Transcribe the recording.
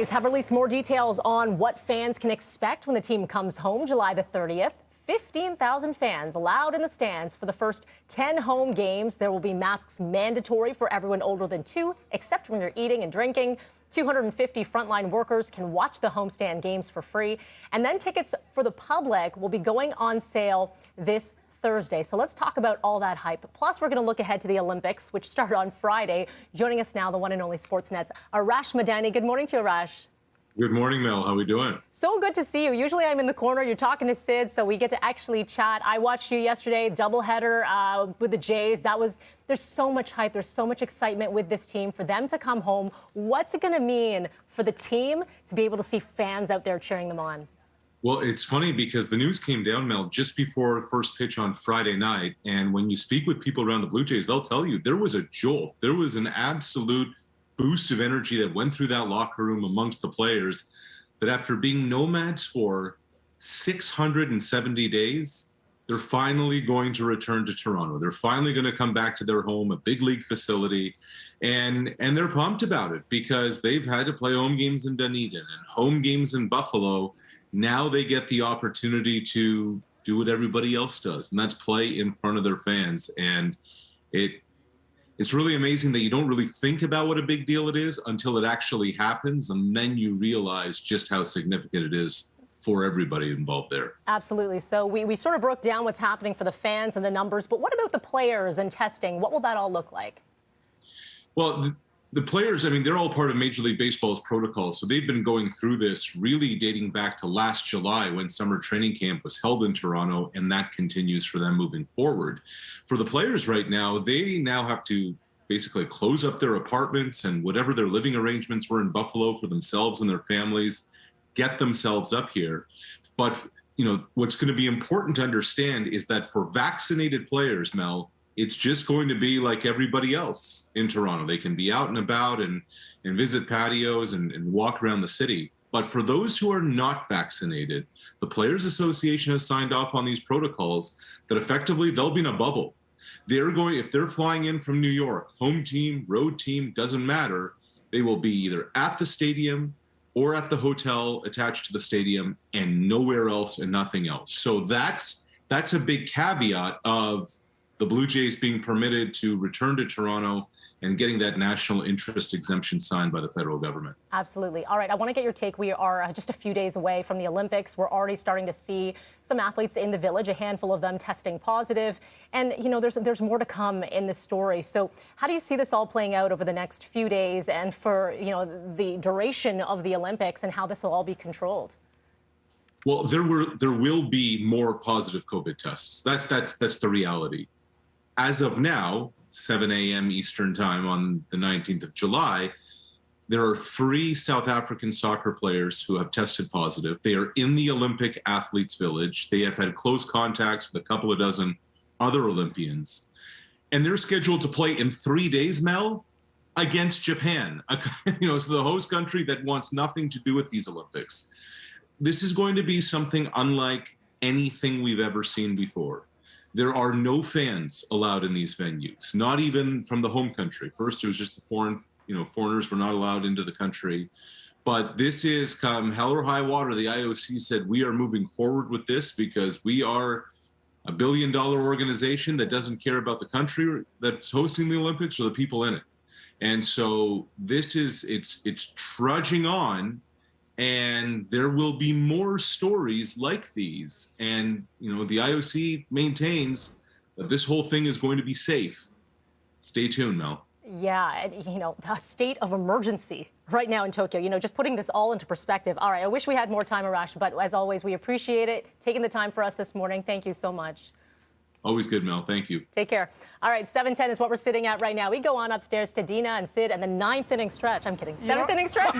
Jays have released more details on what fans can expect when the team comes home July the 30th. 15,000 fans allowed in the stands for the first 10 home games. There will be masks mandatory for everyone older than 2, except when you're eating and drinking. 250 frontline workers can watch the homestand games for free. And then tickets for the public will be going on sale this Thursday. So let's talk about all that hype. Plus, we're going to look ahead to the Olympics, which start on Friday. Joining us now, the one and only Sportsnet's Arash Madani. Good morning to you, Arash. Good morning, Mel. How are we doing? So good to see you. Usually I'm in the corner. You're talking to Sid, so we get to actually chat. I watched you yesterday, doubleheader with the Jays. There's so much hype. There's so much excitement with this team for them to come home. What's it going to mean for the team to be able to see fans out there cheering them on? Well, it's funny because the news came down, Mel, just before first pitch on Friday night. And when you speak with people around the Blue Jays, they'll tell you there was a jolt. There was an absolute boost of energy that went through that locker room amongst the players, that after being nomads for 670 days, they're finally going to return to Toronto. They're finally going to come back to their home, a big league facility, and they're pumped about it because they've had to play home games in Dunedin and home games in Buffalo. Now they get the opportunity to do what everybody else does, and that's play in front of their fans. And it's really amazing that you don't really think about what a big deal it is until it actually happens, and then you realize just how significant it is for everybody involved there. Absolutely. So we sort of broke down what's happening for the fans and the numbers, but what about the players and testing? What will that all look like? Well, the players, I mean, they're all part of Major League Baseball's protocols. So they've been going through this really dating back to last July when summer training camp was held in Toronto, and that continues for them moving forward. For the players right now, they now have to basically close up their apartments and whatever their living arrangements were in Buffalo for themselves and their families, get themselves up here. But, you know, what's going to be important to understand is that for vaccinated players, Mel, it's just going to be like everybody else in Toronto. They can be out and about and visit patios and walk around the city. But for those who are not vaccinated, the Players Association has signed off on these protocols that effectively they'll be in a bubble. If they're flying in from New York, home team, road team, doesn't matter, they will be either at the stadium or at the hotel attached to the stadium and nowhere else and nothing else. So that's a big caveat of the Blue Jays being permitted to return to Toronto and getting that national interest exemption signed by the federal government. Absolutely. All right, I want to get your take. We are just a few days away from the Olympics. We're already starting to see some athletes in the village, a handful of them testing positive. And, you know, there's more to come in this story. So how do you see this all playing out over the next few days and for, you know, the duration of the Olympics and how this will all be controlled? Well, there will be more positive COVID tests. That's the reality. As of now, 7 a.m. Eastern time on the 19th of July, there are 3 South African soccer players who have tested positive. They are in the Olympic Athletes Village. They have had close contacts with a couple of dozen other Olympians. And they're scheduled to play in 3 days, Mel, against Japan, you know, so the host country that wants nothing to do with these Olympics. This is going to be something unlike anything we've ever seen before. There are no fans allowed in these venues, not even from the home country. First, it was just the foreigners were not allowed into the country. But this is come hell or high water. The IOC said we are moving forward with this because we are a billion-dollar organization that doesn't care about the country that's hosting the Olympics or the people in it. And so it's trudging on. And there will be more stories like these. And, you know, the IOC maintains that this whole thing is going to be safe. Stay tuned, Mel. Yeah, you know, a state of emergency right now in Tokyo, you know, just putting this all into perspective. All right, I wish we had more time, Arash, but as always, we appreciate it. Taking the time for us this morning. Thank you so much. Always good, Mel. Thank you. Take care. All right, 7:10 is what we're sitting at right now. We go on upstairs to Dina and Sid and the 9th inning stretch. I'm kidding. 7th inning stretch.